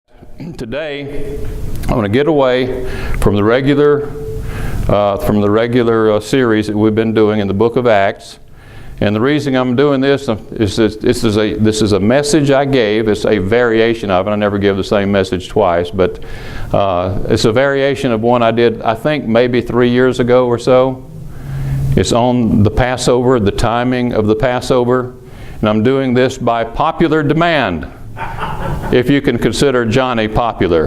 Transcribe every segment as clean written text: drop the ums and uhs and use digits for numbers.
Today, I'm going to get away from the regular series that we've been doing in the book of Acts. And the reason I'm doing this is this is a message I gave. It's a variation of it. I never give the same message twice, but it's a variation of one I did, I think, maybe 3 years ago or so. It's on the Passover, the timing of the Passover. And I'm doing this by popular demand, if you can consider Johnny popular.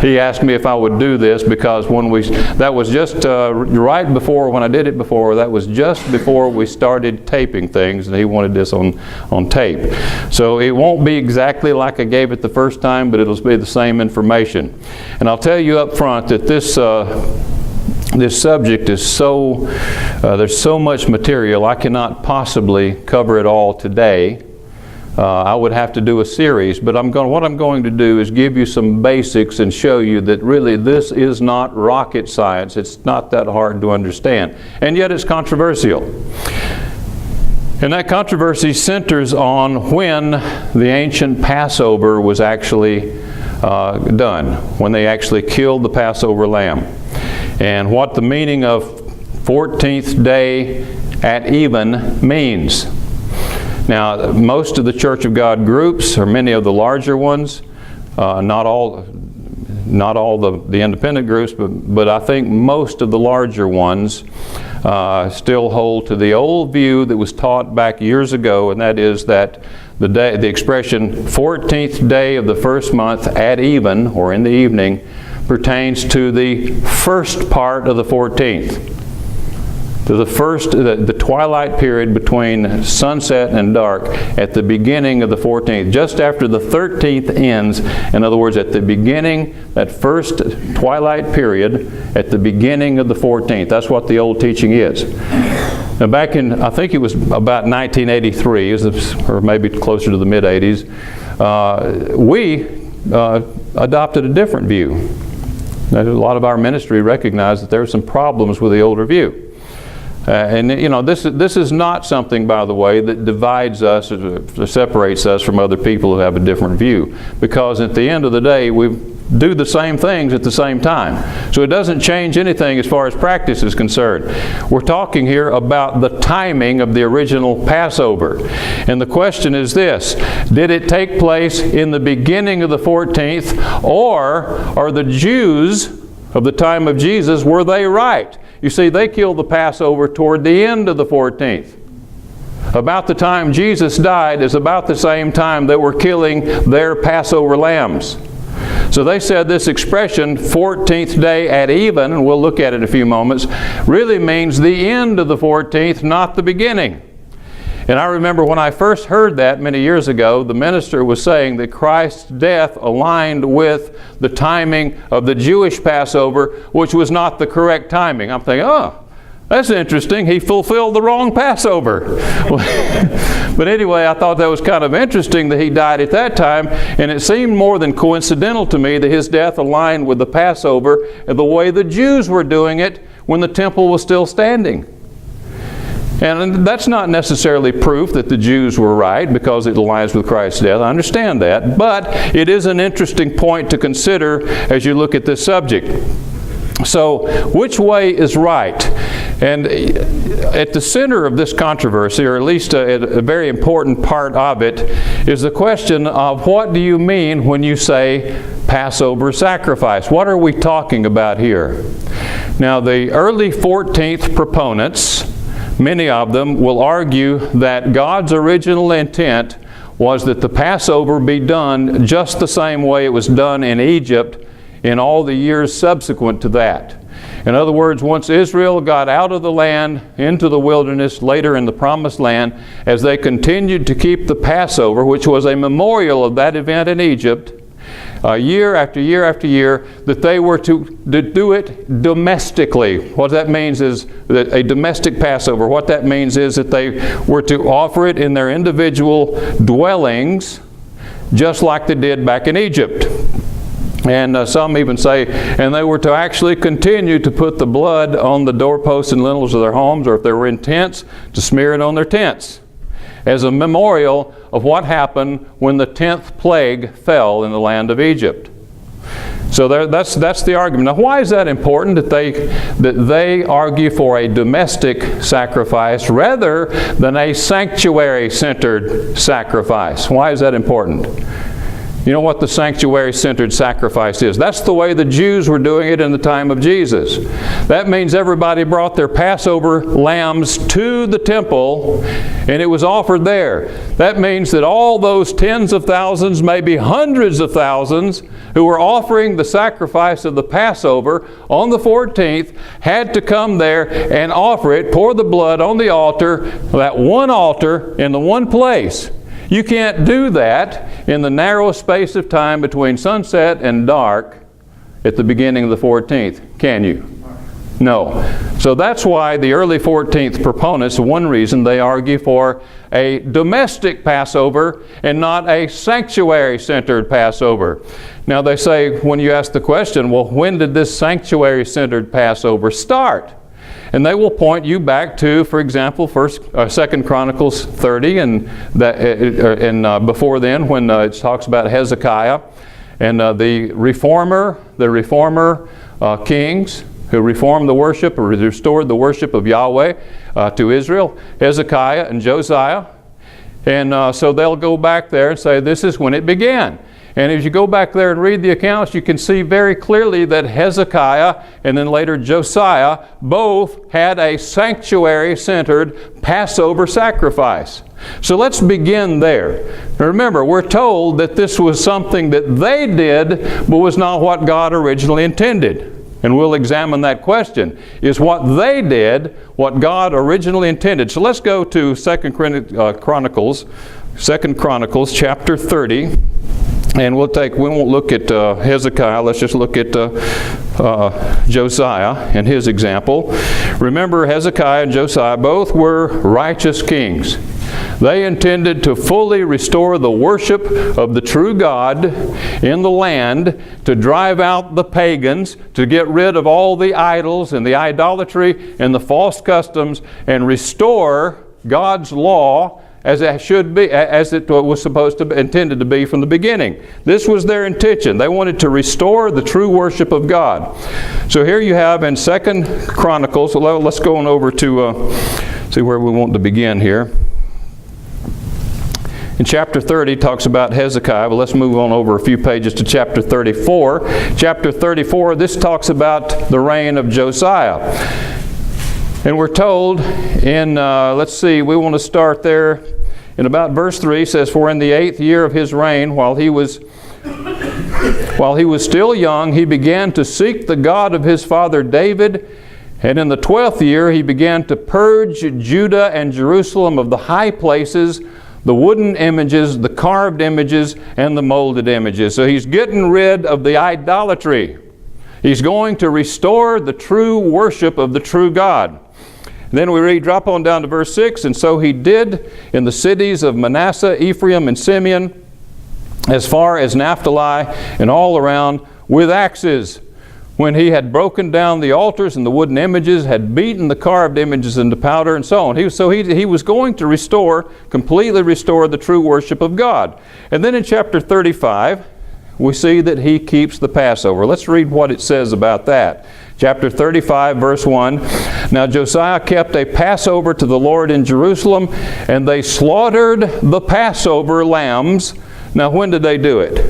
He asked me if I would do this because that was just right before, when I did it before, that was just before we started taping things, and he wanted this on tape. So it won't be exactly like I gave it the first time, but it'll be the same information. And I'll tell you up front that this subject is there's so much material, I cannot possibly cover it all today. I would have to do a series, but what I'm going to do is give you some basics and show you that really this is not rocket science. It's not that hard to understand, and yet it's controversial. And that controversy centers on when the ancient Passover was actually done, when they actually killed the Passover lamb, and what the meaning of 14th day at even means. Now, most of the Church of God groups, or many of the larger ones, not all the independent groups, but I think most of the larger ones still hold to the old view that was taught back years ago, and that is that the expression 14th day of the first month at even, or in the evening, pertains to the first part of the 14th. To the twilight period between sunset and dark at the beginning of the 14th, just after the 13th ends. In other words, at the beginning, that first twilight period, at the beginning of the 14th. That's what the old teaching is. Now back in, I think it was about 1983, or maybe closer to the mid-80s, we adopted a different view. Now, a lot of our ministry recognized that there were some problems with the older view. And you know, this is not something, by the way, that divides us or separates us from other people who have a different view. Because at the end of the day, we do the same things at the same time. So it doesn't change anything as far as practice is concerned. We're talking here about the timing of the original Passover. And the question is this: did it take place in the beginning of the 14th, or are the Jews of the time of Jesus, were they right? You see, they killed the Passover toward the end of the 14th. About the time Jesus died is about the same time that we're killing their Passover lambs. So they said this expression, 14th day at even, and we'll look at it in a few moments, really means the end of the 14th, not the beginning. And I remember when I first heard that many years ago, the minister was saying that Christ's death aligned with the timing of the Jewish Passover, which was not the correct timing. I'm thinking, oh, that's interesting. He fulfilled the wrong Passover. But anyway, I thought that was kind of interesting that he died at that time, and it seemed more than coincidental to me that his death aligned with the Passover and the way the Jews were doing it when the temple was still standing. And that's not necessarily proof that the Jews were right because it aligns with Christ's death. I understand that. But it is an interesting point to consider as you look at this subject. So, which way is right? And at the center of this controversy, or at least a very important part of it, is the question of what do you mean when you say Passover sacrifice? What are we talking about here? Now, the early 14th proponents, many of them, will argue that God's original intent was that the Passover be done just the same way it was done in Egypt in all the years subsequent to that. In other words, once Israel got out of the land into the wilderness, later in the Promised Land, as they continued to keep the Passover, which was a memorial of that event in Egypt, year after year after year, that they were to do it domestically. What that means is that a domestic Passover. What that means is that they were to offer it in their individual dwellings, just like they did back in Egypt. And some even say, and they were to actually continue to put the blood on the doorposts and lintels of their homes, or if they were in tents, to smear it on their tents. as a memorial of what happened when the 10th plague fell in the land of Egypt. So that's the argument. Now, why is that important that they argue for a domestic sacrifice rather than a sanctuary-centered sacrifice? Why is that important? You know what the sanctuary-centered sacrifice is? That's the way the Jews were doing it in the time of Jesus. That means everybody brought their Passover lambs to the temple and it was offered there. That means that all those tens of thousands, maybe hundreds of thousands, who were offering the sacrifice of the Passover on the 14th had to come there and offer it, pour the blood on the altar, that one altar in the one place. You can't do that in the narrow space of time between sunset and dark at the beginning of the 14th, can you? No. So that's why the early 14th proponents, one reason they argue for a domestic Passover and not a sanctuary-centered Passover. Now they say, when you ask the question, well, when did this sanctuary-centered Passover start? And they will point you back to, for example, 2 Chronicles 30, and before then, when it talks about Hezekiah and the reformer kings who reformed the worship or restored the worship of Yahweh to Israel, Hezekiah and Josiah. And so they'll go back there and say this is when it began. And as you go back there and read the accounts, you can see very clearly that Hezekiah and then later Josiah both had a sanctuary-centered Passover sacrifice. So let's begin there. Now remember, we're told that this was something that they did, but was not what God originally intended. And we'll examine that question. Is what they did what God originally intended? So let's go to 2 Chronicles chapter 30. And we won't look at Hezekiah, let's just look at Josiah and his example. Remember, Hezekiah and Josiah both were righteous kings. They intended to fully restore the worship of the true God in the land, to drive out the pagans, to get rid of all the idols and the idolatry and the false customs, and restore God's law as it should be, as it was intended to be from the beginning. This was their intention. They wanted to restore the true worship of God. So here you have in 2 Chronicles, let's go on over to see where we want to begin here. In chapter 30 talks about Hezekiah, but let's move on over a few pages to chapter 34. Chapter 34, this talks about the reign of Josiah. And we're told in, we want to start there in about verse 3, says, "For in the 8th year of his reign, while he was still young, he began to seek the God of his father David. And in the 12th year, he began to purge Judah and Jerusalem of the high places, the wooden images, the carved images, and the molded images." So he's getting rid of the idolatry. He's going to restore the true worship of the true God. Then we read, drop on down to verse 6, "And so he did in the cities of Manasseh, Ephraim, and Simeon, as far as Naphtali, and all around, with axes, when he had broken down the altars and the wooden images, had beaten the carved images into powder," and so on. He was going to completely restore the true worship of God. And then in chapter 35, we see that he keeps the Passover. Let's read what it says about that. Chapter 35, verse 1, "Now Josiah kept a Passover to the Lord in Jerusalem, and they slaughtered the Passover lambs." Now when did they do it?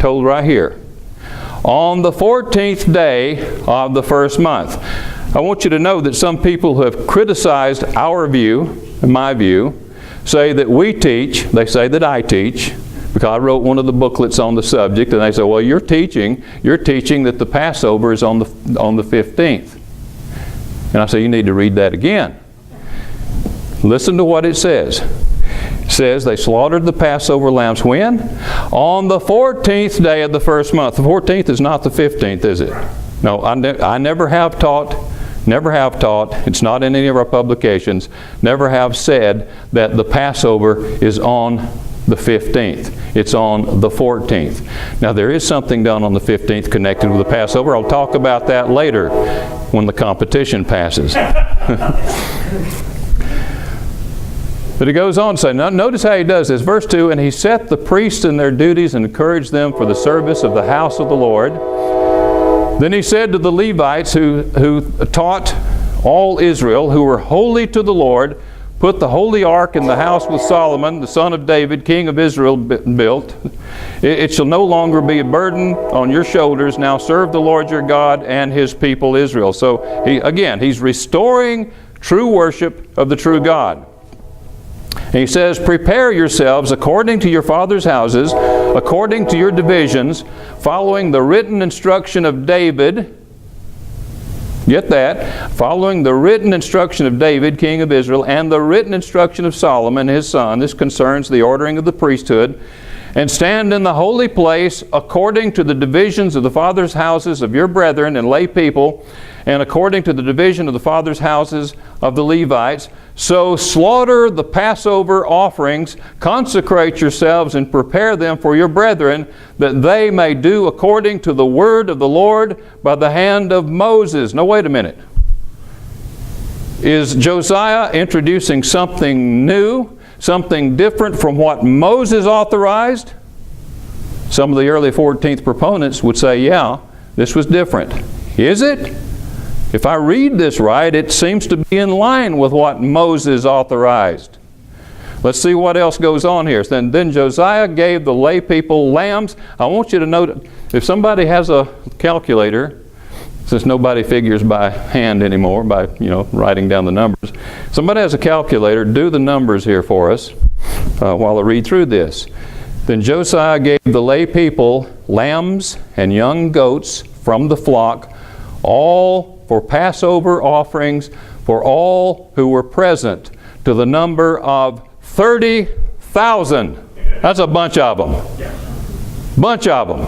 Told right here. On the 14th day of the first month. I want you to know that some people who have criticized our view, and my view, say that they say that I teach, because I wrote one of the booklets on the subject, and they say, well, you're teaching that the Passover is on the 15th. And I say, you need to read that again. Listen to what it says. It says they slaughtered the Passover lambs when? On the 14th day of the first month. The 14th is not the 15th, is it? No, I never have taught, it's not in any of our publications, never have said that the Passover is on the 15th. It's on the 14th. Now there is something done on the 15th connected with the Passover. I'll talk about that later when the competition passes. But he goes on to say, now notice how he does this. Verse 2, and he set the priests in their duties and encouraged them for the service of the house of the Lord. Then he said to the Levites who taught all Israel, who were holy to the Lord, put the holy ark in the house with Solomon, the son of David, king of Israel, built. It shall no longer be a burden on your shoulders. Now serve the Lord your God and his people Israel. So he's restoring true worship of the true God. And he says, prepare yourselves according to your father's houses, according to your divisions, following the written instruction of David. Get that? Following the written instruction of David, king of Israel, and the written instruction of Solomon, his son. This concerns the ordering of the priesthood. And stand in the holy place according to the divisions of the fathers' houses of your brethren and lay people, and according to the division of the fathers' houses of the Levites. So slaughter the Passover offerings, consecrate yourselves, and prepare them for your brethren, that they may do according to the word of the Lord by the hand of Moses. Now wait a minute. Is Josiah introducing something new? Something different from what Moses authorized? Some of the early 14th proponents would say, yeah, this was different. Is it? If I read this right, it seems to be in line with what Moses authorized. Let's see what else goes on here. Then Josiah gave the lay people lambs. I want you to note, if somebody has a calculator, since nobody figures by hand anymore, by writing down the numbers. Somebody has a calculator, do the numbers here for us while I read through this. Then Josiah gave the lay people lambs and young goats from the flock, all for Passover offerings for all who were present, to the number of 30,000. That's a bunch of them. Bunch of them.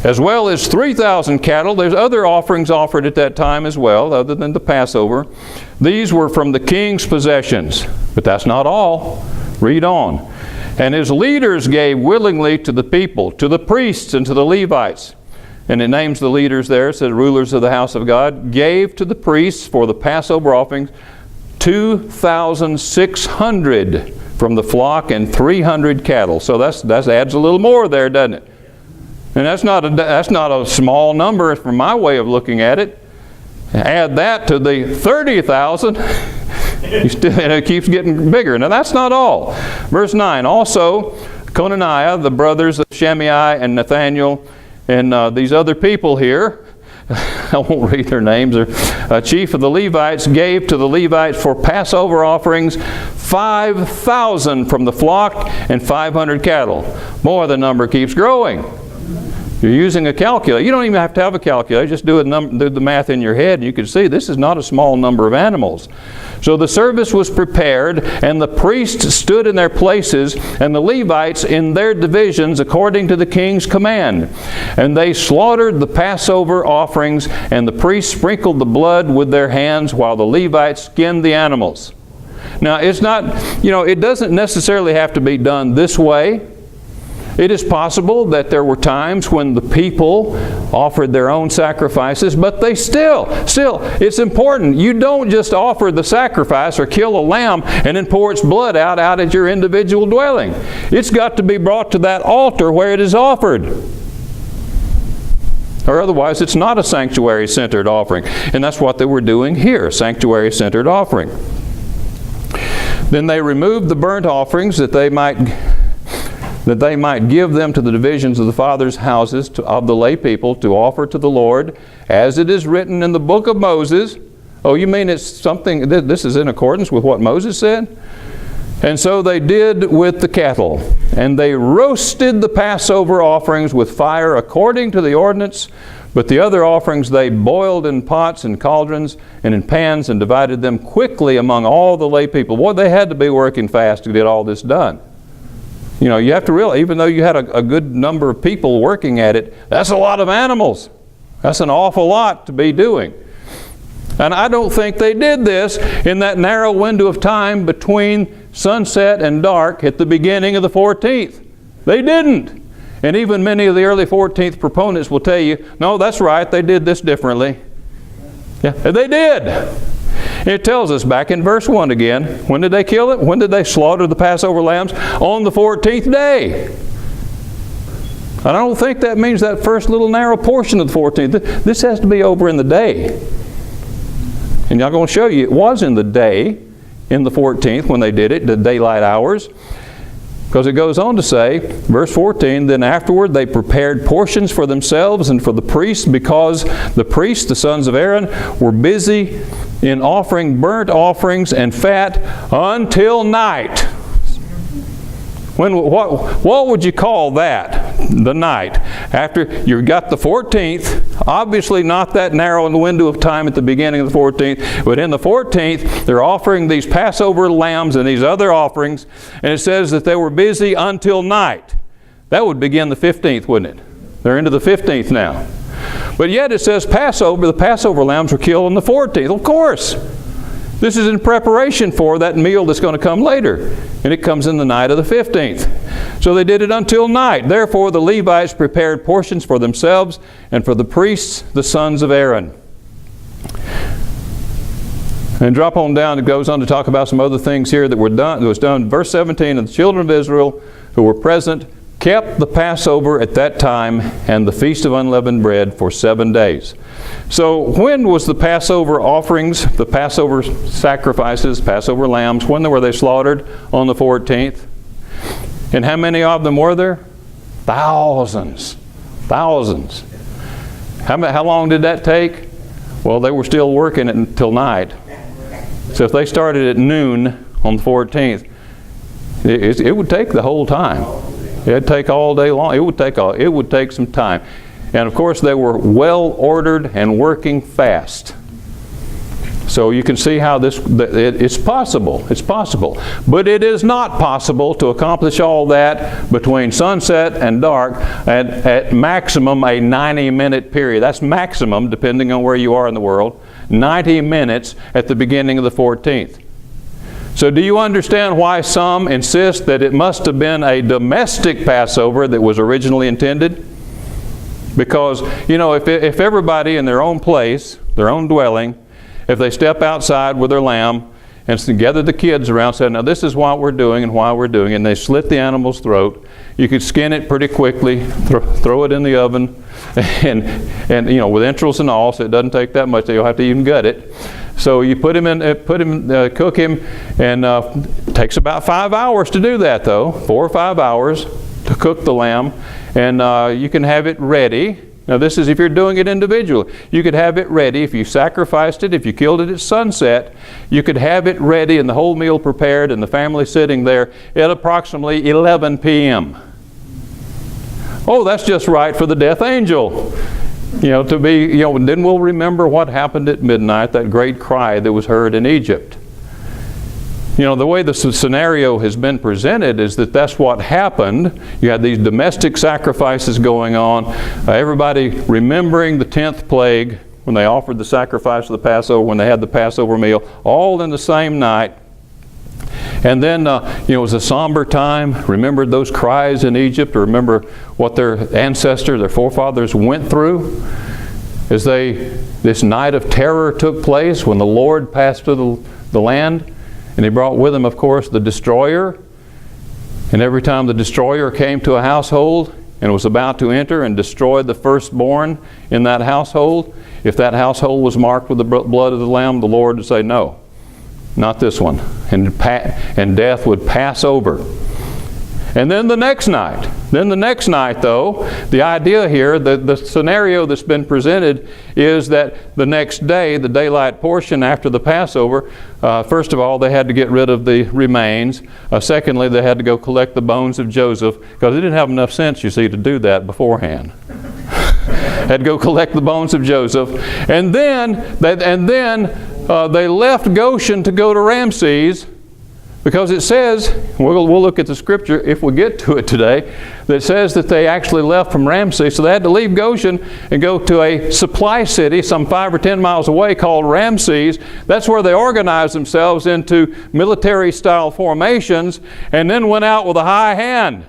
As well as 3,000 cattle. There's other offerings offered at that time as well, other than the Passover. These were from the king's possessions. But that's not all. Read on. And his leaders gave willingly to the people, to the priests and to the Levites. And it names the leaders there. It says rulers of the house of God. Gave to the priests for the Passover offerings 2,600 from the flock and 300 cattle. So that adds a little more there, doesn't it? And that's not a small number from my way of looking at it. Add that to the 30,000, and it keeps getting bigger. Now that's not all. Verse 9, also Conaniah, the brothers of Shimei and Nathaniel, and these other people here, I won't read their names, they're chief of the Levites, gave to the Levites for Passover offerings 5,000 from the flock and 500 cattle. Boy, the number keeps growing. You're using a calculator. You don't even have to have a calculator. Just do the math in your head, and you can see this is not a small number of animals. So the service was prepared, and the priests stood in their places, and the Levites in their divisions according to the king's command. And they slaughtered the Passover offerings, and the priests sprinkled the blood with their hands while the Levites skinned the animals. Now, it's not, it doesn't necessarily have to be done this way. It is possible that there were times when the people offered their own sacrifices, but they still, it's important. You don't just offer the sacrifice or kill a lamb and then pour its blood out at your individual dwelling. It's got to be brought to that altar where it is offered. Or otherwise, it's not a sanctuary-centered offering. And that's what they were doing here, sanctuary-centered offering. Then they removed the burnt offerings that they might give them to the divisions of the fathers' houses of the lay people to offer to the Lord, as it is written in the book of Moses. Oh, you mean it's something, this is in accordance with what Moses said? And so they did with the cattle, and they roasted the Passover offerings with fire according to the ordinance, but the other offerings they boiled in pots and cauldrons and in pans and divided them quickly among all the lay people. Boy, they had to be working fast to get all this done. You have to realize, even though you had a good number of people working at it, that's a lot of animals. That's an awful lot to be doing. And I don't think they did this in that narrow window of time between sunset and dark at the beginning of the 14th. They didn't. And even many of the early 14th proponents will tell you, no, that's right, they did this differently. Yeah, they did. It tells us back in verse 1 again, when did they kill it? When did they slaughter the Passover lambs? On the 14th day. And I don't think that means that first little narrow portion of the 14th. This has to be over in the day. And I'm going to show you it was in the day, in the 14th when they did it, the daylight hours. Because it goes on to say, verse 14, then afterward they prepared portions for themselves and for the priests, because the priests, the sons of Aaron, were busy in offering burnt offerings and fat until night. What would you call that? The night. After you've got the 14th, obviously not that narrow in the window of time at the beginning of the 14th, but in the 14th, they're offering these Passover lambs and these other offerings, and it says that they were busy until night. That would begin the 15th, wouldn't it? They're into the 15th now. But yet it says Passover, the Passover lambs were killed on the 14th. Of course. This is in preparation for that meal that's going to come later. And it comes in the night of the 15th. So they did it until night. Therefore the Levites prepared portions for themselves and for the priests, the sons of Aaron. And drop on down, it goes on to talk about some other things here that was done. Verse 17, and the children of Israel who were present kept the Passover at that time and the Feast of Unleavened Bread for 7 days. So when was the Passover offerings, the Passover sacrifices, Passover lambs, when were they slaughtered? On the 14th. And how many of them were there? Thousands. Thousands. How long did that take? Well, they were still working it until night. So if they started at noon on the 14th, it would take the whole time. It'd take all day long. It would take some time. And of course they were well ordered and working fast. So you can see how it's possible. It's possible. But it is not possible to accomplish all that between sunset and dark at maximum a 90-minute period. That's maximum, depending on where you are in the world. 90 minutes at the beginning of the 14th. So do you understand why some insist that it must have been a domestic Passover that was originally intended? Because, you know, if everybody in their own place, their own dwelling, if they step outside with their lamb and gather the kids around and say, now this is what we're doing and why we're doing it, and they slit the animal's throat, you could skin it pretty quickly, throw it in the oven, and you know, with entrails and all, so it doesn't take that much. You'll have to even gut it. So you cook him, and it takes about 5 hours to do that, though, 4 or 5 hours to cook the lamb, and you can have it ready. Now this is if you're doing it individually. You could have it ready if you sacrificed it, if you killed it at sunset. You could have it ready and the whole meal prepared and the family sitting there at approximately 11 p.m. Oh, that's just right for the death angel. You know, to be, you know, then we'll remember what happened at midnight, that great cry that was heard in Egypt. You know, the way the scenario has been presented is that that's what happened. You had these domestic sacrifices going on, everybody remembering the 10th plague when they offered the sacrifice of the Passover, when they had the Passover meal, all in the same night. And then, you know, it was a somber time. Remembered those cries in Egypt, or remember what their ancestors, their forefathers went through as this night of terror took place when the Lord passed through the land. And he brought with him, of course, the destroyer. And every time the destroyer came to a household and was about to enter and destroy the firstborn in that household, if that household was marked with the blood of the Lamb, the Lord would say, no, not this one. And death would pass over. And then the next night, though, the idea here, the scenario that's been presented is that the next day, the daylight portion after the Passover, first of all, they had to get rid of the remains. Secondly, they had to go collect the bones of Joseph, because they didn't have enough sense, you see, to do that beforehand. Had to go collect the bones of Joseph. And then they left Goshen to go to Ramses, because it says, we'll look at the scripture if we get to it today, that says that they actually left from Ramses. So they had to leave Goshen and go to a supply city some 5 or 10 miles away called Ramses. That's where they organized themselves into military-style formations and then went out with a high hand.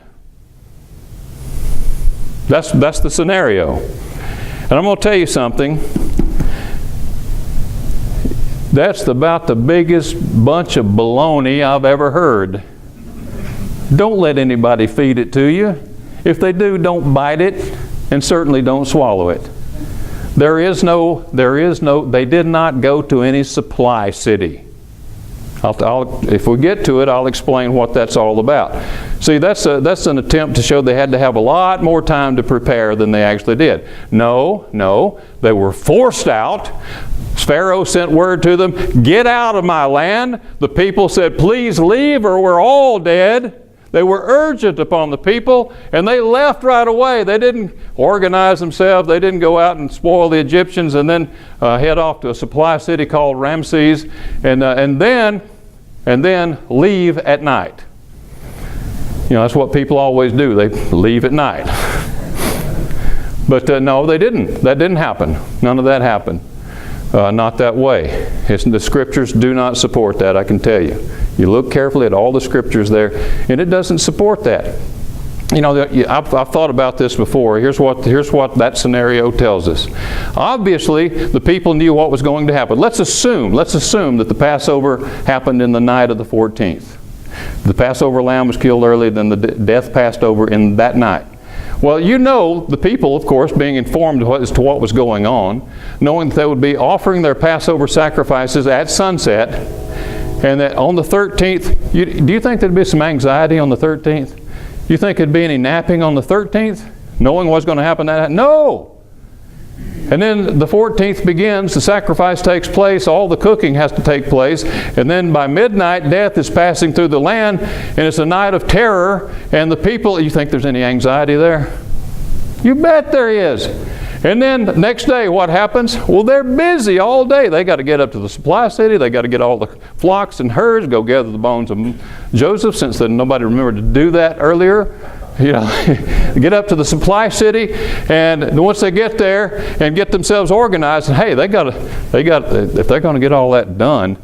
That's the scenario. And I'm going to tell you something. That's about the biggest bunch of baloney I've ever heard. Don't let anybody feed it to you. If they do, don't bite it, and certainly don't swallow it. They did not go to any supply city. If we get to it, I'll explain what that's all about. See, that's an attempt to show they had to have a lot more time to prepare than they actually did. No, they were forced out. Pharaoh sent word to them, get out of my land. The people said, please leave or we're all dead. They were urgent upon the people, and they left right away. They didn't organize themselves. They didn't go out and spoil the Egyptians and then head off to a supply city called Ramses, and then leave at night. You know, that's what people always do. They leave at night. But no, they didn't. That didn't happen. None of that happened. Not that way. The Scriptures do not support that, I can tell you. You look carefully at all the Scriptures there, and it doesn't support that. You know, I've thought about this before. Here's what that scenario tells us. Obviously, the people knew what was going to happen. Let's assume that the Passover happened in the night of the 14th. The Passover lamb was killed early, then the death passed over in that night. Well, you know, the people, of course, being informed as to what was going on, knowing that they would be offering their Passover sacrifices at sunset, and that on the 13th, do you think there'd be some anxiety on the 13th? Do you think there'd be any napping on the 13th, knowing what's going to happen that night? No! And then the 14th begins, the sacrifice takes place, all the cooking has to take place, and then by midnight death is passing through the land, and it's a night of terror, and the people, you think there's any anxiety there? You bet there is. And then the next day, what happens? Well, they're busy all day. They got to get up to the supply city, they got to get all the flocks and herds, go gather the bones of Joseph, since then nobody remembered to do that earlier. You know, get up to the supply city, and once they get there and get themselves organized, and hey, if they're going to get all that done,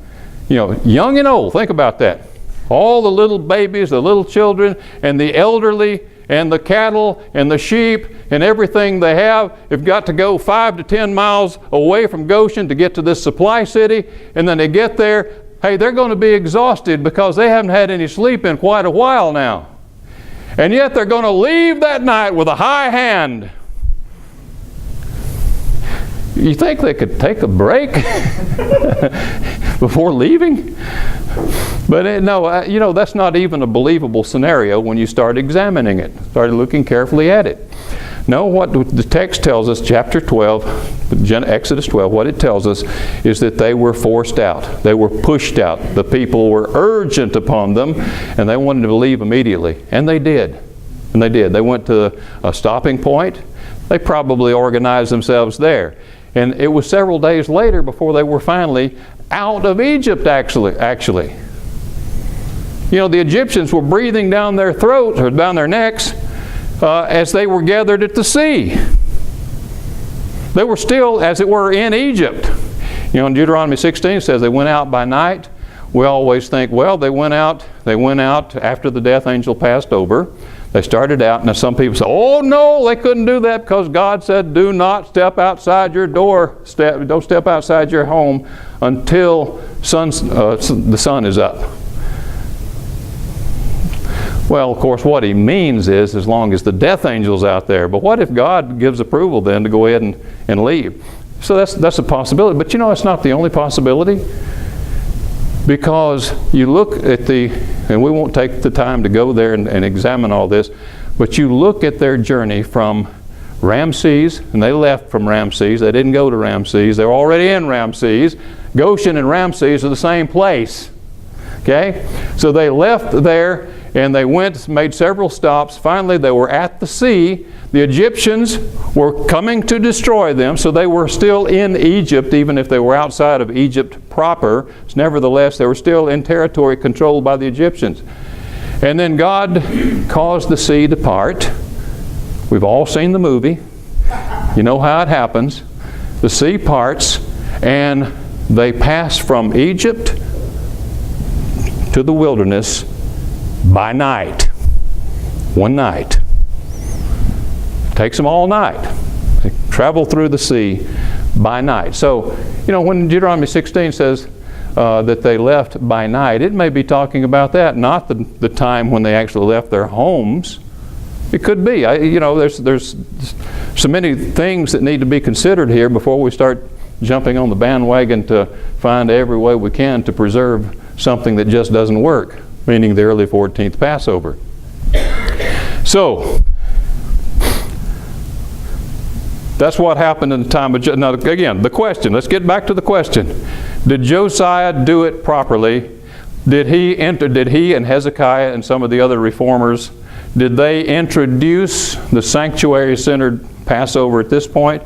you know, young and old, think about that. All the little babies, the little children, and the elderly, and the cattle, and the sheep, and everything they have got to go 5 to 10 miles away from Goshen to get to this supply city, and then they get there, hey, they're going to be exhausted because they haven't had any sleep in quite a while now. And yet they're going to leave that night with a high hand. You think they could take a break before leaving? But no, you know, that's not even a believable scenario when you start examining it, start looking carefully at it. No, what the text tells us, chapter 12, Exodus 12, what it tells us is that they were forced out. They were pushed out. The people were urgent upon them, and they wanted to leave immediately. And they did. And they did. They went to a stopping point. They probably organized themselves there. And it was several days later before they were finally out of Egypt, actually. You know, the Egyptians were breathing down their throats, or down their necks, as they were gathered at the sea. They were still, as it were, in Egypt. You know, in Deuteronomy 16 it says they went out by night. We always think, well, they went out after the death angel passed over. They started out, and some people say, oh no, they couldn't do that because God said, do not step outside your door, don't step outside your home until the sun is up. Well, of course, what he means is as long as the death angel's out there. But what if God gives approval then to go ahead and leave? So that's a possibility. But you know, it's not the only possibility. Because you look at and we won't take the time to go there and examine all this, but you look at their journey from Ramses, and they left from Ramses. They didn't go to Ramses. They were already in Ramses. Goshen and Ramses are the same place. Okay? So they left there, and they made several stops. Finally, they were at the sea. The Egyptians were coming to destroy them, so they were still in Egypt, even if they were outside of Egypt proper. Nevertheless, they were still in territory controlled by the Egyptians. And then God caused the sea to part. We've all seen the movie. You know how it happens. The sea parts, and they pass from Egypt to the wilderness by night. One night. It takes them all night. They travel through the sea by night. So, you know, when Deuteronomy 16 says that they left by night. It may be talking about that, not the time when they actually left their homes. It could be. There's so many things that need to be considered here before we start jumping on the bandwagon to find every way we can to preserve something that just doesn't work, meaning the early 14th Passover. So, that's what happened in the time of Now again, the question, let's get back to the question. Did Josiah do it properly? Did he and Hezekiah and some of the other reformers, did they introduce the sanctuary-centered Passover at this point?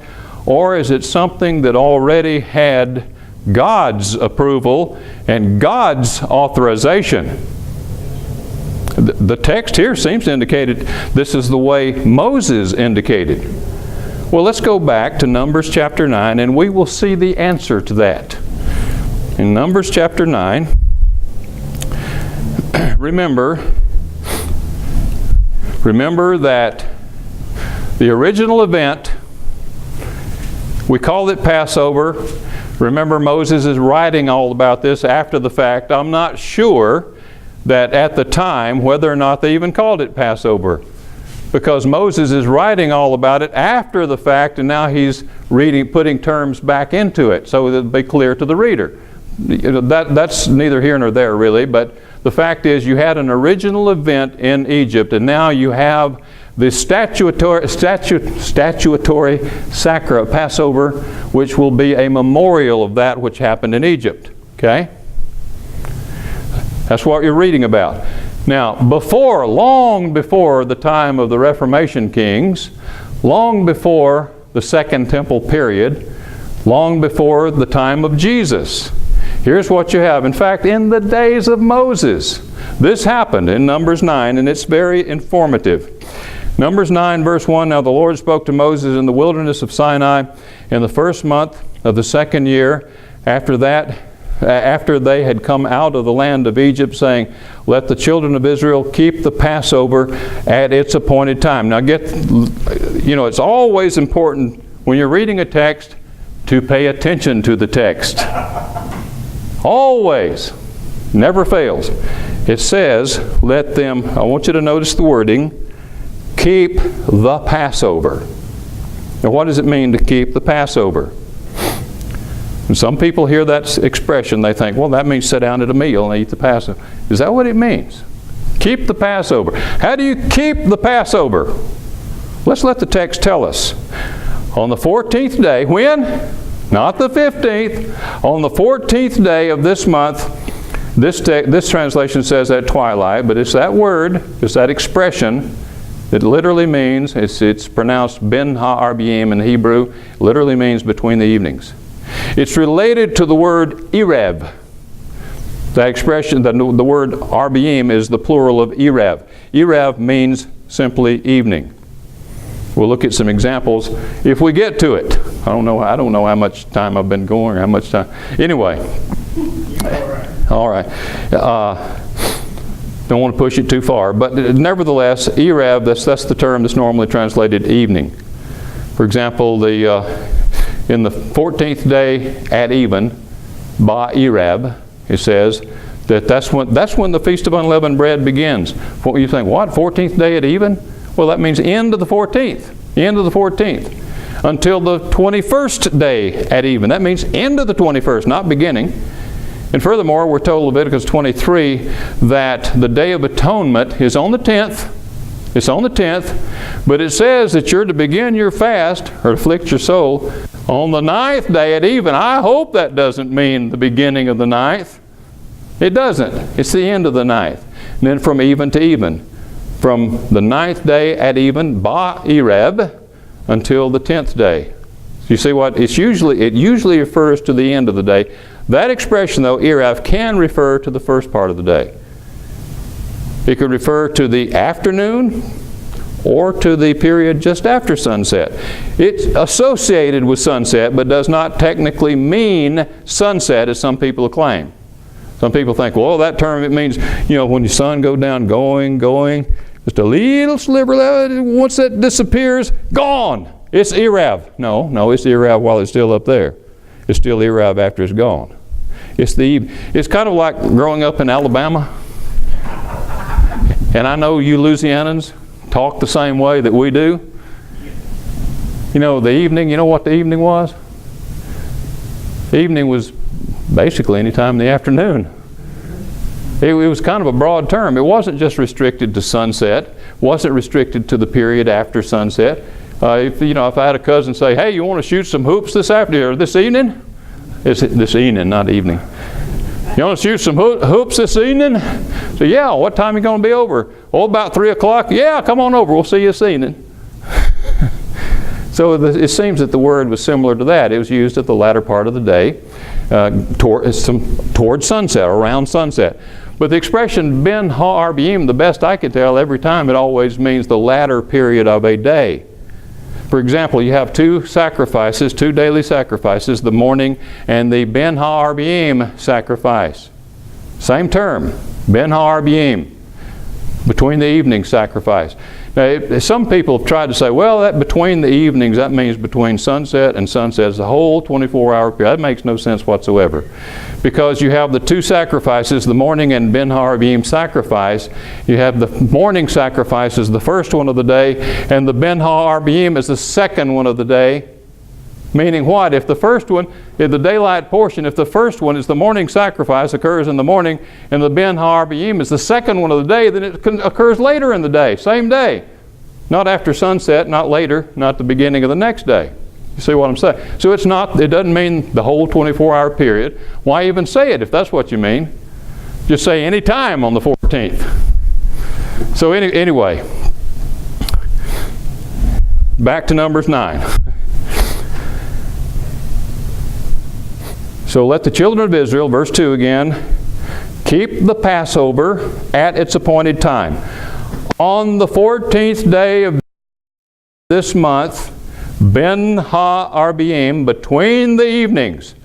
Or is it something that already had God's approval and God's authorization? The text here seems to indicate this is the way Moses indicated. Well, let's go back to Numbers chapter 9 and we will see the answer to that. In Numbers chapter 9, remember that the original event, we call it Passover. Remember, Moses is writing all about this after the fact. I'm not sure that at the time whether or not they even called it Passover, because Moses is writing all about it after the fact, and now he's putting terms back into it so that it'll be clear to the reader. That's neither here nor there really, but the fact is you had an original event in Egypt, and now you have the statutory Passover, which will be a memorial of that which happened in Egypt. Okay? That's what you're reading about. Now, long before the time of the Reformation kings, long before the Second Temple period, long before the time of Jesus, here's what you have. In fact, in the days of Moses, this happened in Numbers 9, and it's very informative. Numbers 9, verse 1, Now the Lord spoke to Moses in the wilderness of Sinai in the first month of the second year after they had come out of the land of Egypt, saying, Let the children of Israel keep the Passover at its appointed time. Now it's always important when you're reading a text to pay attention to the text. Always. Never fails. It says, let them, I want you to notice the wording, keep the Passover. Now what does it mean to keep the Passover? And some people hear that expression, they think, well, that means sit down at a meal and eat the Passover. Is that what it means? Keep the Passover. How do you keep the Passover? Let's let the text tell us. On the 14th day, when? Not the 15th. On the 14th day of this month, this translation says at twilight, but it's that word, it's that expression. It literally means, it's pronounced ben ha-arbiyim in Hebrew, literally means between the evenings. It's related to the word Erev. That expression, the word arbiyim is the plural of Erev. Erev means simply evening. We'll look at some examples if we get to it. I don't know how much time I've been going or how much time. Anyway. All right. Don't want to push it too far, but nevertheless, Erev, that's the term that's normally translated evening. For example, in the 14th day at even, ba Erev, it says that's when the Feast of Unleavened Bread begins. What you think? What? 14th day at even? Well, that means end of the 14th. End of the 14th. Until the 21st day at even. That means end of the 21st, not beginning. And furthermore, we're told in Leviticus 23 that the Day of Atonement is on the 10th. It's on the 10th. But it says that you're to begin your fast, or afflict your soul, on the 9th day at even. I hope that doesn't mean the beginning of the 9th. It doesn't. It's the end of the 9th. And then from even to even. From the 9th day at even, ba Ereb, until the 10th day. You see what? It usually refers to the end of the day. That expression, though, Erev, can refer to the first part of the day. It could refer to the afternoon or to the period just after sunset. It's associated with sunset, but does not technically mean sunset, as some people claim. Some people think, well, that term, it means, when the sun goes down, going, just a little sliver, once that disappears, gone. It's Erev. No, it's Erev while it's still up there. It's still Erev after it's gone. It's the evening. It's kind of like growing up in Alabama. And I know you Louisianans talk the same way that we do. You know, the evening, you know what the evening was? The evening was basically any time in the afternoon. It was kind of a broad term. It wasn't just restricted to sunset. Wasn't restricted to the period after sunset. If I had a cousin say, "Hey, you want to shoot some hoops this afternoon or this evening?" It's this evening, not evening. "You want to shoot some hoops this evening?" So, "Yeah, what time are you going to be over?" "Oh, about 3 o'clock. "Yeah, come on over. We'll see you this evening." So it seems that the word was similar to that. It was used at the latter part of the day, toward sunset, around sunset. But the expression ben ha-arbiyim, the best I could tell, every time it always means the latter period of a day. For example, you have two sacrifices, two daily sacrifices, the morning and the ben ha-arbiyim sacrifice. Same term, ben ha-arbiyim, between the evening sacrifice. Now, some people have tried to say, well, that between the evenings, that means between sunset and sunset is the whole 24-hour period. That makes no sense whatsoever. Because you have the two sacrifices, the morning and Ben Ha-Arbiyim sacrifice. You have the morning sacrifice is the first one of the day, and the Ben Ha-Arbiyim is the second one of the day. Meaning what? If the first one, in the daylight portion, if the first one is the morning sacrifice, occurs in the morning, and the Ben Ha-Arbiyim is the second one of the day, then it occurs later in the day, same day. Not after sunset, not later, not the beginning of the next day. You see what I'm saying? So it doesn't mean the whole 24-hour period. Why even say it if that's what you mean? Just say any time on the 14th. So anyway, back to Numbers 9. So let the children of Israel, verse 2 again, keep the Passover at its appointed time. On the 14th day of this month, Ben Ha-Arbiyim, between the evenings,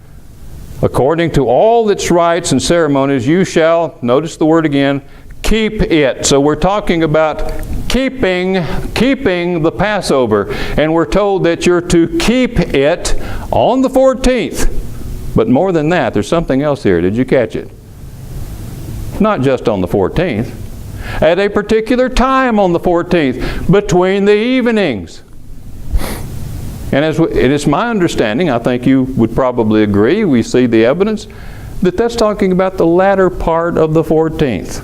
according to all its rites and ceremonies, you shall, notice the word again, keep it. So we're talking about keeping the Passover. And we're told that you're to keep it on the 14th. But more than that, there's something else here. Did you catch it? Not just on the 14th. At a particular time on the 14th, between the evenings. And it's my understanding, I think you would probably agree, we see the evidence, that that's talking about the latter part of the 14th.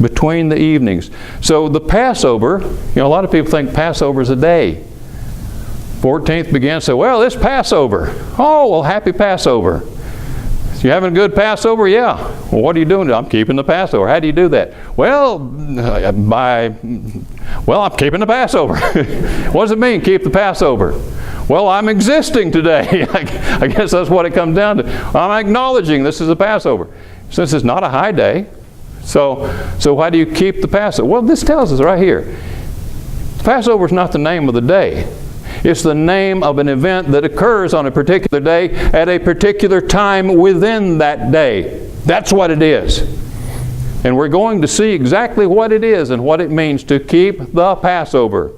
Between the evenings. So the Passover, a lot of people think Passover is a day. 14th begins, so, well, it's Passover. Oh, well, happy Passover. You having a good Passover? Yeah. Well, what are you doing? I'm keeping the Passover. How do you do that? Well, I'm keeping the Passover. What does it mean, keep the Passover? Well, I'm existing today. I guess that's what it comes down to. I'm acknowledging this is a Passover. Since it's not a high day, so why do you keep the Passover? Well, this tells us right here. Passover is not the name of the day. It's the name of an event that occurs on a particular day at a particular time within that day. That's what it is. And we're going to see exactly what it is and what it means to keep the Passover.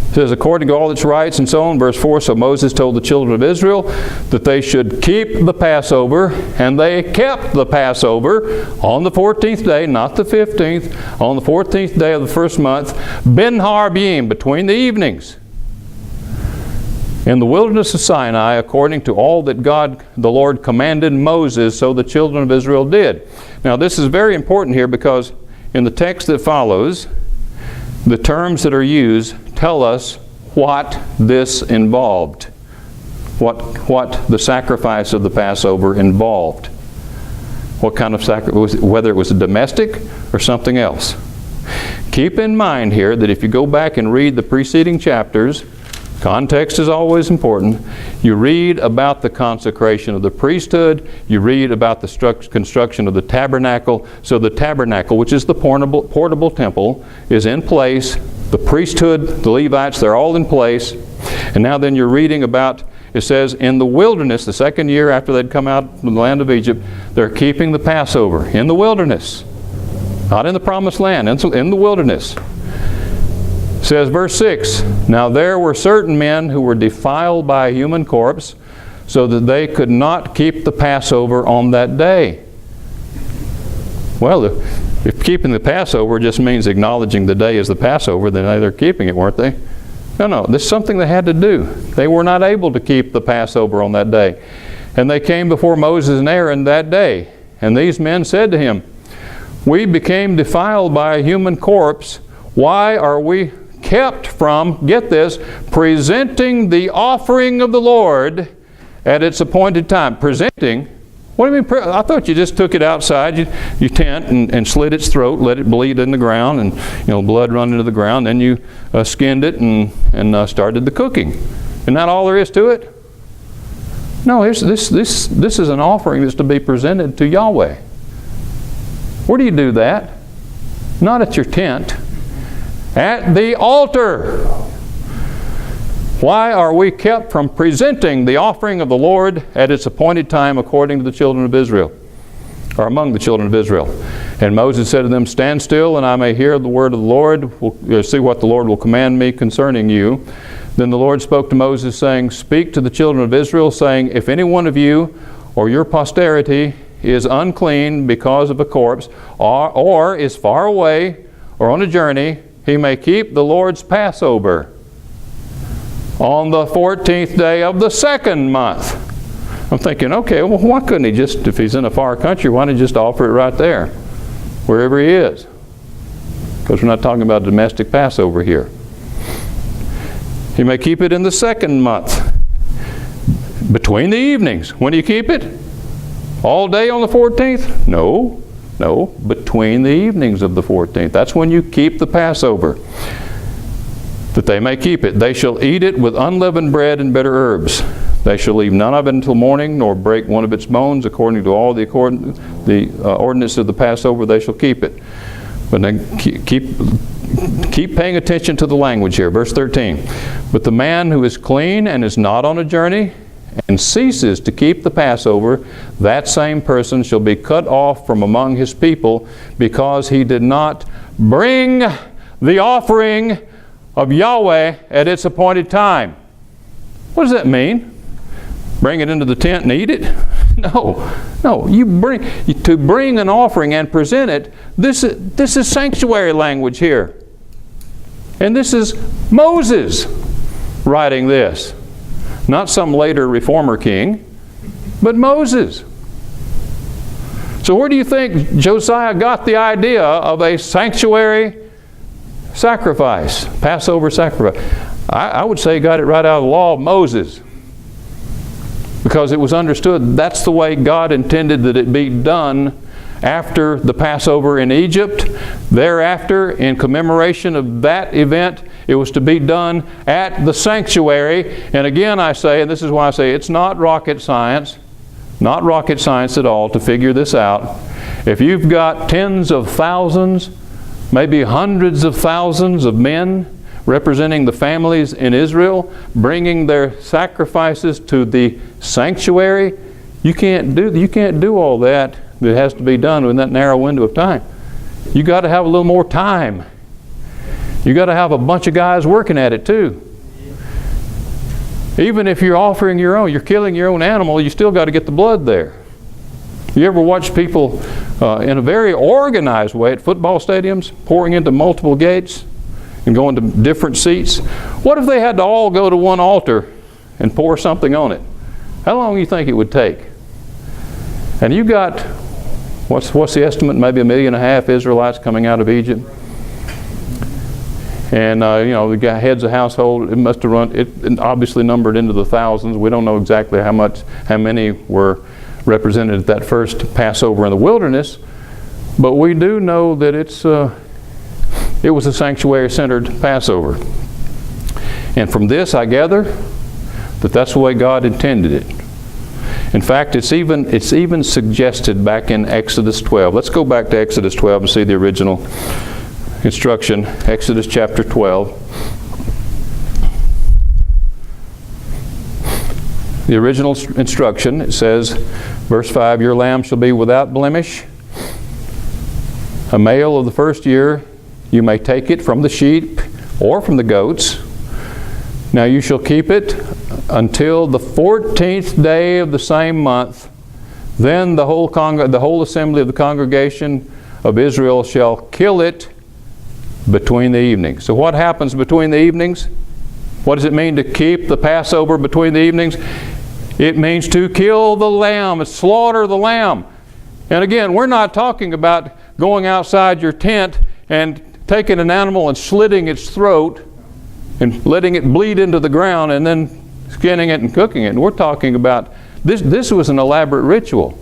It says, according to all its rites and so on, verse 4, so Moses told the children of Israel that they should keep the Passover, and they kept the Passover on the 14th day, not the 15th, on the 14th day of the first month, Ben Ha-Arbiyim, between the evenings, in the wilderness of Sinai, according to all that God the Lord commanded Moses, so the children of Israel did. Now this is very important here because in the text that follows, the terms that are used tell us what this involved, what the sacrifice of the Passover involved. What kind of sacrifice, whether it was a domestic or something else. Keep in mind here that if you go back and read the preceding chapters, context is always important. You read about the consecration of the priesthood. You read about the construction of the tabernacle. So the tabernacle, which is the portable temple, is in place. The priesthood, the Levites, they're all in place. And now then you're reading about, it says, in the wilderness, the second year after they'd come out from the land of Egypt, they're keeping the Passover in the wilderness. Not in the promised land, in the wilderness. It says, verse 6, now there were certain men who were defiled by a human corpse, so that they could not keep the Passover on that day. Well, if keeping the Passover just means acknowledging the day as the Passover, then they're keeping it, weren't they? No, this is something they had to do. They were not able to keep the Passover on that day. And they came before Moses and Aaron that day. And these men said to him, "We became defiled by a human corpse. Why are we kept from," get this, "presenting the offering of the Lord at its appointed time?" Presenting? What do you mean? I thought you just took it outside, you tent and slit its throat, let it bleed in the ground, and blood run into the ground. Then you skinned it and started the cooking. Isn't that all there is to it? No, this is an offering that's to be presented to Yahweh. Where do you do that? Not at your tent. At the altar. Why are we kept from presenting the offering of the Lord at its appointed time according to the children of Israel, or among the children of Israel? And Moses said to them, "Stand still, and I may hear the word of the Lord, see what the Lord will command me concerning you." Then the Lord spoke to Moses, saying, "Speak to the children of Israel, saying, if any one of you or your posterity is unclean because of a corpse, or is far away or on a journey, he may keep the Lord's Passover on the 14th day of the second month." I'm thinking, okay, well, why couldn't he just, if he's in a far country, why don't he just offer it right there, wherever he is? Because we're not talking about domestic Passover here. He may keep it in the second month, between the evenings. When do you keep it? All day on the 14th? No, between the evenings of the 14th. That's when you keep the Passover, that they may keep it. They shall eat it with unleavened bread and bitter herbs. They shall leave none of it until morning, nor break one of its bones. According to all the ordinance of the Passover, they shall keep it. But then keep paying attention to the language here. Verse 13. But the man who is clean and is not on a journey and ceases to keep the Passover, that same person shall be cut off from among his people, because he did not bring the offering of Yahweh at its appointed time. What does that mean? Bring it into the tent and eat it? No. To bring an offering and present it. This is sanctuary language here. And this is Moses writing this. Not some later reformer king, but Moses. So where do you think Josiah got the idea of a sanctuary sacrifice, Passover sacrifice? I would say he got it right out of the law of Moses, because it was understood that's the way God intended that it be done after the Passover in Egypt. Thereafter, in commemoration of that event, it was to be done at the sanctuary. And again I say, and this is why I say it's not rocket science at all to figure this out. If you've got tens of thousands, maybe hundreds of thousands of men representing the families in Israel, bringing their sacrifices to the sanctuary, you can't do all that. It has to be done within that narrow window of time. You got to have a little more time. You got to have a bunch of guys working at it too. Even if you're offering your own, you're killing your own animal, you still got to get the blood there. You ever watch people in a very organized way at football stadiums, pouring into multiple gates and going to different seats? What if they had to all go to one altar and pour something on it? How long do you think it would take? And you got, what's the estimate? Maybe 1.5 million Israelites coming out of Egypt. And the guy heads a household. It must have it obviously numbered into the thousands. We don't know exactly how many were represented at that first Passover in the wilderness, but we do know that it was a sanctuary-centered Passover. And from this, I gather that that's the way God intended it. In fact, it's even suggested back in Exodus 12. Let's go back to Exodus 12 and see the original instruction. Exodus chapter 12. The original instruction, it says, verse 5, "Your lamb shall be without blemish, a male of the first year. You may take it from the sheep or from the goats. Now you shall keep it until the 14th day of the same month. Then the whole assembly of the congregation of Israel shall kill it between the evenings. So what happens between the evenings? What does it mean to keep the Passover between the evenings? It means to kill the lamb, slaughter the lamb. And again, we're not talking about going outside your tent and taking an animal and slitting its throat and letting it bleed into the ground and then skinning it and cooking it. And we're talking about, this was an elaborate ritual.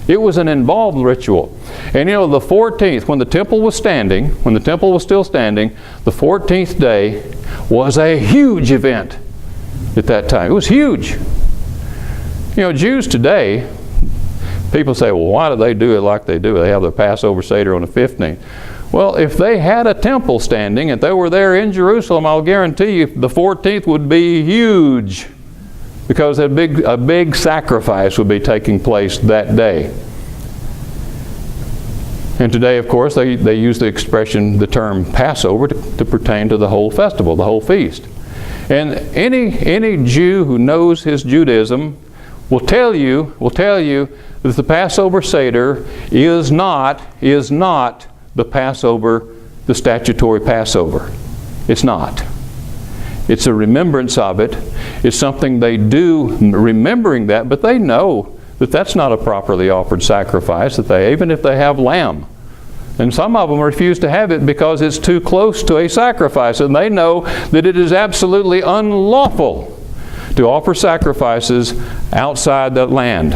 It was an involved ritual. And you know, the 14th, when the temple was still standing, the 14th day was a huge event at that time. It was huge. You know, Jews today, people say, well, why do they do it like they do? They have the Passover Seder on the 15th. Well, if they had a temple standing, if they were there in Jerusalem, I'll guarantee you the 14th would be huge, because a big sacrifice would be taking place that day. And today, of course, they use the term Passover to pertain to the whole festival, the whole feast. And any Jew who knows his Judaism will tell you that the Passover Seder is not the Passover, the statutory Passover. It's not. It's a remembrance of it. It's something they do remembering that, but they know that that's not a properly offered sacrifice, even if they have lamb. And some of them refuse to have it because it's too close to a sacrifice, and they know that it is absolutely unlawful to offer sacrifices outside that land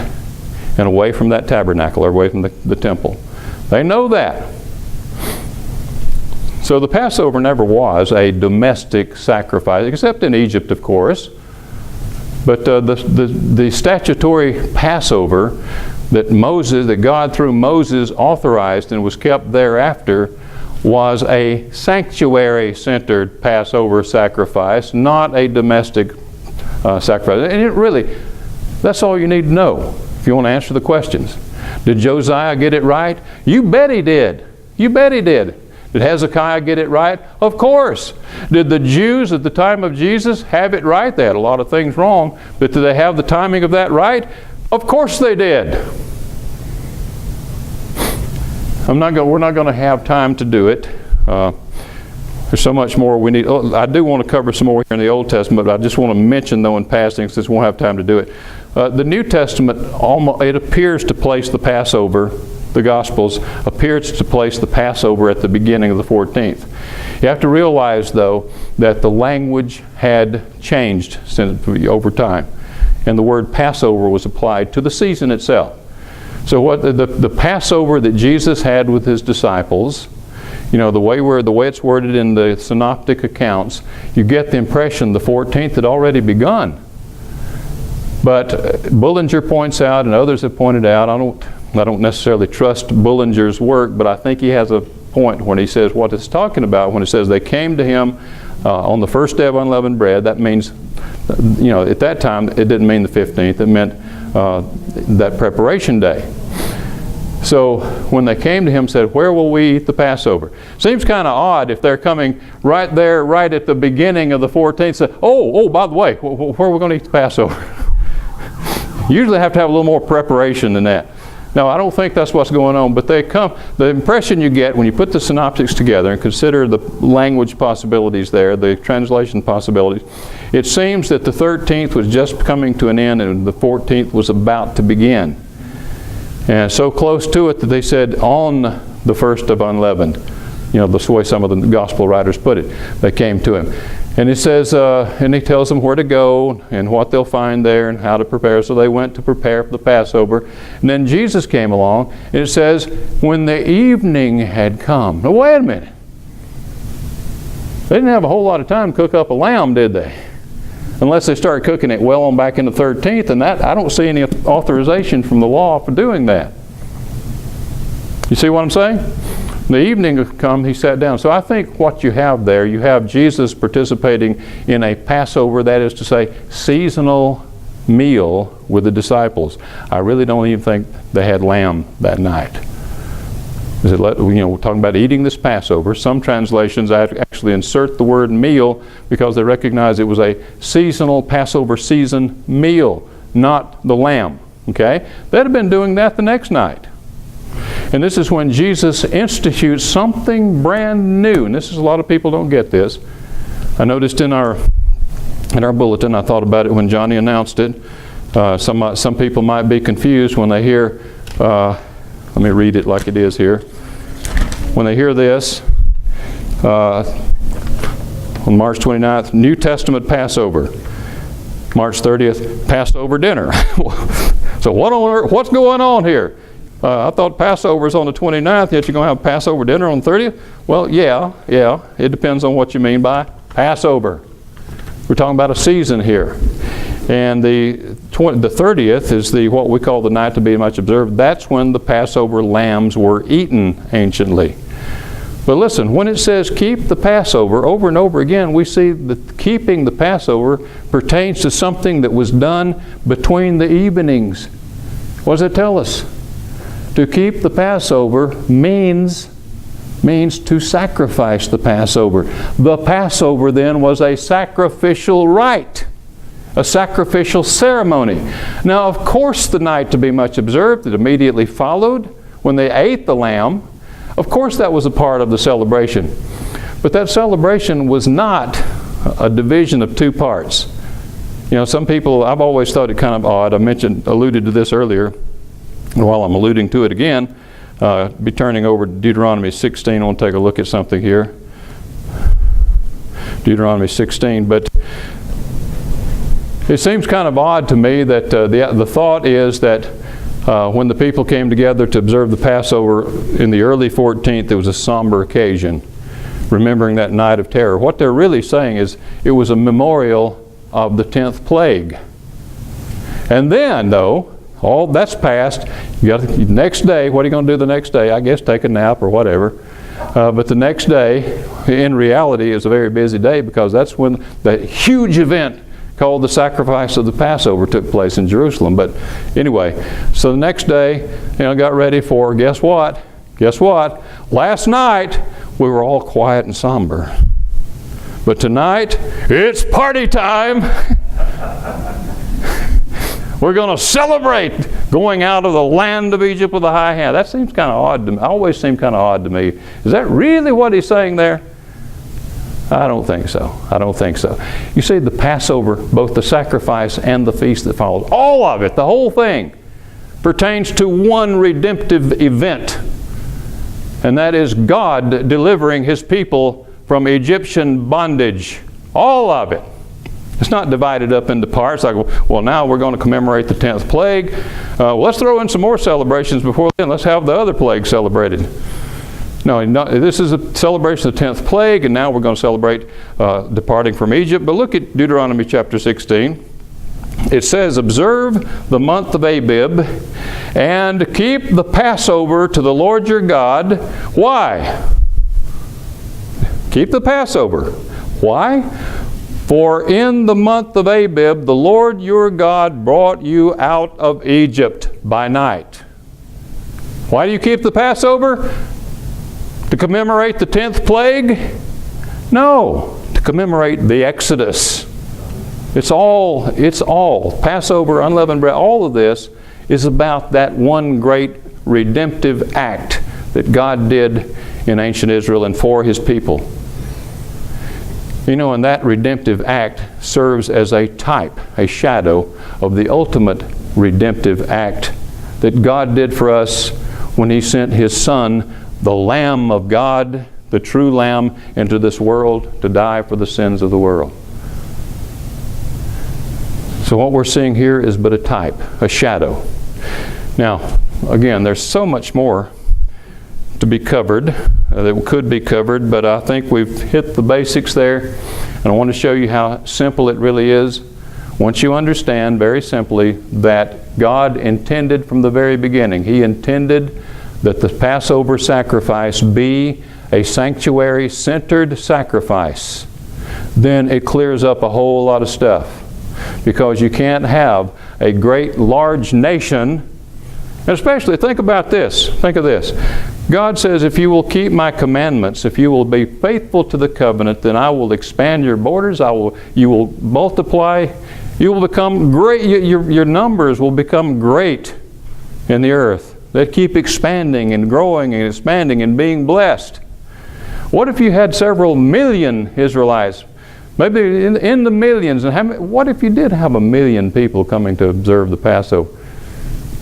and away from that tabernacle or away from the temple. They know that. So the Passover never was a domestic sacrifice, except in Egypt, of course. But the statutory Passover that God through Moses authorized and was kept thereafter was a sanctuary-centered Passover sacrifice, not a domestic sacrifice. And that's all you need to know if you want to answer the questions. Did Josiah get it right? You bet he did. You bet he did. Did Hezekiah get it right? Of course. Did the Jews at the time of Jesus have it right? They had a lot of things wrong, but did they have the timing of that right? Of course they did. We're not going to have time to do it. There's so much more we need. I do want to cover some more here in the Old Testament, but I just want to mention, though, in passing, since we won't have time to do it. The New Testament, it appears to place the Passover, the Gospels appears to place the Passover at the beginning of the 14th. You have to realize, though, that the language had changed over time, and the word Passover was applied to the season itself. So what the Passover that Jesus had with his disciples, you know, the way it's worded in the synoptic accounts, you get the impression the 14th had already begun. But Bullinger points out, and others have pointed out, I don't necessarily trust Bullinger's work, but I think he has a point when he says what it's talking about when it says they came to him on the first day of unleavened bread. That means, you know, at that time it didn't mean the 15th. It meant that preparation day. So when they came to him and said, where will we eat the Passover? Seems kind of odd if they're coming right there, right at the beginning of the 14th, say, oh, by the way, where are we going to eat the Passover? Usually have to have a little more preparation than that. No, I don't think that's what's going on, but the impression you get when you put the synoptics together and consider the language possibilities there, the translation possibilities, it seems that the 13th was just coming to an end and the 14th was about to begin. And so close to it that they said on the first of unleavened. You know, the way some of the gospel writers put it. They came to him. And it says, and he tells them where to go and what they'll find there and how to prepare. So they went to prepare for the Passover. And then Jesus came along, and it says, when the evening had come. Now wait a minute. They didn't have a whole lot of time to cook up a lamb, did they? Unless they started cooking it well on back in the 13th, and that I don't see any authorization from the law for doing that. You see what I'm saying? The evening had come, he sat down. So I think what you have there, you have Jesus participating in a Passover, that is to say, seasonal meal with the disciples. I really don't even think they had lamb that night. We're talking about eating this Passover. Some translations actually insert the word meal because they recognize it was a seasonal Passover season meal, not the lamb. Okay? They'd have been doing that the next night. And this is when Jesus institutes something brand new. And this is, a lot of people don't get this. I noticed in our bulletin, I thought about it when Johnny announced it. Some people might be confused when they hear, let me read it like it is here. When they hear this, on March 29th, New Testament Passover. March 30th, Passover dinner. So what's going on here? I thought Passover is on the 29th, yet you're going to have Passover dinner on the 30th? Well, yeah. It depends on what you mean by Passover. We're talking about a season here. And the 30th is what we call the night to be much observed. That's when the Passover lambs were eaten anciently. But listen, when it says keep the Passover, over and over again, we see that keeping the Passover pertains to something that was done between the evenings. What does it tell us? To keep the Passover means to sacrifice the Passover. The Passover then was a sacrificial rite, a sacrificial ceremony. Now, of course, the night to be much observed that immediately followed when they ate the lamb, of course that was a part of the celebration. But that celebration was not a division of two parts. Some people, I've always thought it kind of odd. I alluded to this earlier. And while I'm alluding to it again, be turning over to Deuteronomy 16. I want to take a look at something here. Deuteronomy 16. But it seems kind of odd to me that the thought is that when the people came together to observe the Passover in the early 14th, it was a somber occasion, remembering that night of terror. What they're really saying is it was a memorial of the 10th plague. And then, though, all that's past. You got the next day. What are you going to do the next day? I guess take a nap or whatever. But the next day, in reality, is a very busy day because that's when the huge event called the sacrifice of the Passover took place in Jerusalem. But anyway, so the next day, got ready for, guess what? Last night, we were all quiet and somber. But tonight, it's party time. We're going to celebrate going out of the land of Egypt with a high hand. That seems kind of odd to me. Always seemed kind of odd to me. Is that really what he's saying there? I don't think so. You see, the Passover, both the sacrifice and the feast that followed, all of it, the whole thing, pertains to one redemptive event. And that is God delivering His people from Egyptian bondage. All of it. It's not divided up into parts like, well, now we're going to commemorate the 10th plague. Let's throw in some more celebrations before then. Let's have the other plague celebrated. No, this is a celebration of the 10th plague, and now we're going to celebrate departing from Egypt. But look at Deuteronomy chapter 16. It says, observe the month of Abib and keep the Passover to the Lord your God. Why? Keep the Passover. Why? For in the month of Abib, the Lord your God brought you out of Egypt by night. Why do you keep the Passover? To commemorate the 10th plague? No, to commemorate the Exodus. It's all. Passover, unleavened bread, all of this is about that one great redemptive act that God did in ancient Israel and for His people. And that redemptive act serves as a type, a shadow of the ultimate redemptive act that God did for us when He sent His Son, the Lamb of God, the true Lamb, into this world to die for the sins of the world. So what we're seeing here is but a type, a shadow. Now, again, there's so much more to be covered that could be covered, but I think we've hit the basics there. And I want to show you how simple it really is. Once you understand very simply that God intended from the very beginning, He intended that the Passover sacrifice be a sanctuary-centered sacrifice, then it clears up a whole lot of stuff. Because you can't have a great large nation And especially, think about this. Think of this. God says, if you will keep my commandments, if you will be faithful to the covenant, then I will expand your borders. You will multiply. You will become great. Your numbers will become great in the earth. They keep expanding and growing and expanding and being blessed. What if you had several million Israelites? Maybe in the millions. And what if you did have 1 million people coming to observe the Passover?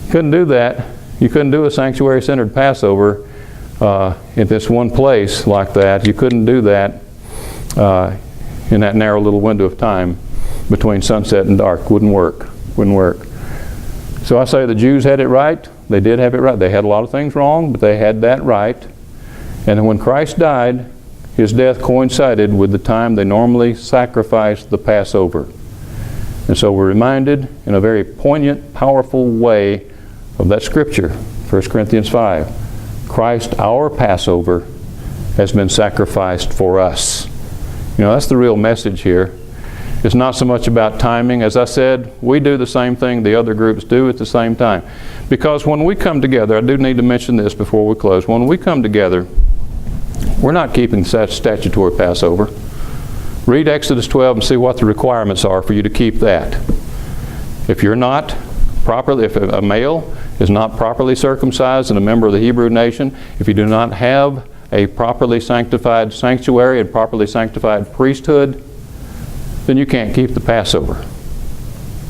You couldn't do that. You couldn't do a sanctuary-centered Passover in this one place like that. You couldn't do that in that narrow little window of time between sunset and dark. Wouldn't work. Wouldn't work. So I say the Jews had it right. They did have it right. They had a lot of things wrong, but they had that right. And when Christ died, his death coincided with the time they normally sacrificed the Passover. And so we're reminded in a very poignant, powerful way of that scripture, 1 Corinthians 5. Christ, our Passover, has been sacrificed for us. You know, that's the real message here. It's not so much about timing. As I said, we do the same thing the other groups do at the same time. Because when we come together, I do need to mention this before we close. When we come together, we're not keeping statutory Passover. Read Exodus 12 and see what the requirements are for you to keep that. If you're not properly, if a male is not properly circumcised and a member of the Hebrew nation, if you do not have a properly sanctified sanctuary and properly sanctified priesthood, then you can't keep the Passover.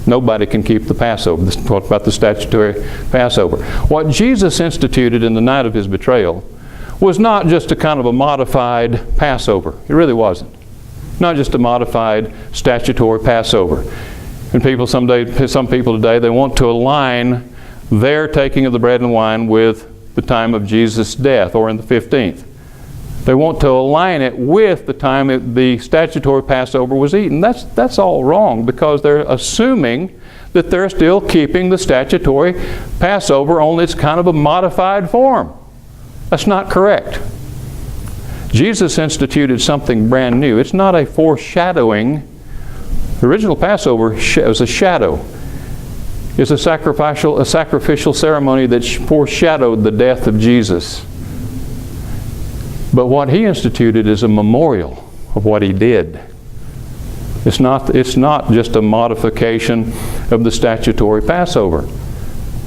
Nobody can keep the Passover. This is about the statutory Passover. What Jesus instituted in the night of his betrayal was not just a kind of a modified Passover. It really wasn't. Not just a modified statutory Passover. And some people today, they want to align their taking of the bread and wine with the time of Jesus' death, or in the 15th. They want to align it with the time the statutory Passover was eaten. That's all wrong, because they're assuming that they're still keeping the statutory Passover, only it's kind of a modified form. That's not correct. Jesus instituted something brand new. It's not a foreshadowing. The original Passover was a shadow. It's a sacrificial ceremony that foreshadowed the death of Jesus. But what he instituted is a memorial of what he did. It's not just a modification of the statutory Passover.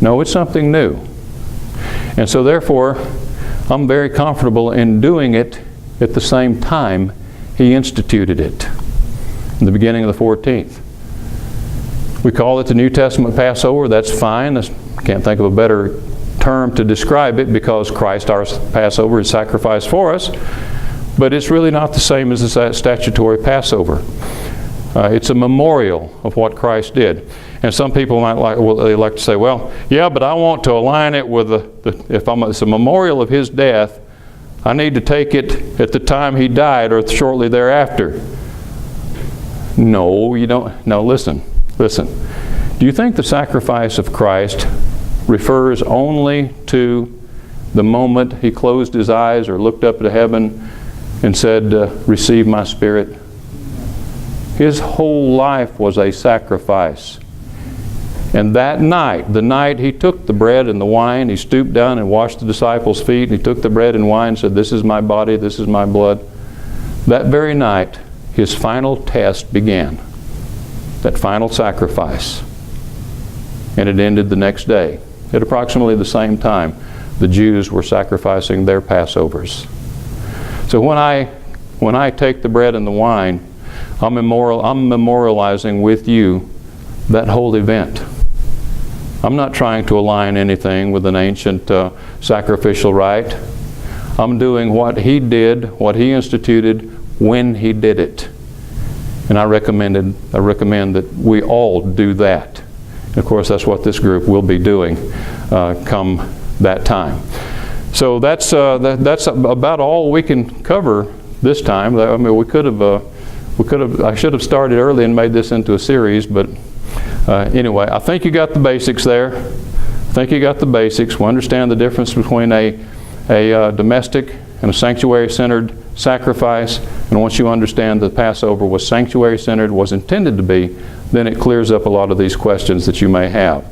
No, it's something new. And so therefore, I'm very comfortable in doing it at the same time he instituted it, in the beginning of the 14th. We call it the New Testament Passover. That's fine. I can't think of a better term to describe it, because Christ, our Passover, is sacrificed for us. But it's really not the same as the statutory Passover. It's a memorial of what Christ did. And some people might like to say, well, yeah, but I want to align it with if it's a memorial of his death, I need to take it at the time he died or shortly thereafter. No, you don't. No, listen. Do you think the sacrifice of Christ refers only to the moment he closed his eyes or looked up to heaven and said, receive my spirit? His whole life was a sacrifice. And that night, the night he took the bread and the wine, he stooped down and washed the disciples' feet, and he took the bread and wine and said, this is my body, this is my blood. That very night, his final test began. That final sacrifice. And it ended the next day. At approximately the same time, the Jews were sacrificing their Passovers. So when I take the bread and the wine, I'm memorializing with you that whole event. I'm not trying to align anything with an ancient sacrificial rite. I'm doing what he did, what he instituted when he did it. And I recommend that we all do that. And of course, that's what this group will be doing come that time. So that's about all we can cover this time. I mean, I should have started early and made this into a series, but anyway, I think you got the basics there. I think you got the basics. We understand the difference between a domestic and a sanctuary-centered sacrifice. And once you understand that Passover was sanctuary-centered, was intended to be, then it clears up a lot of these questions that you may have.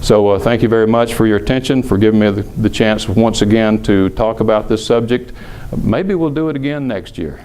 So thank you very much for your attention, for giving me the chance once again to talk about this subject. Maybe we'll do it again next year.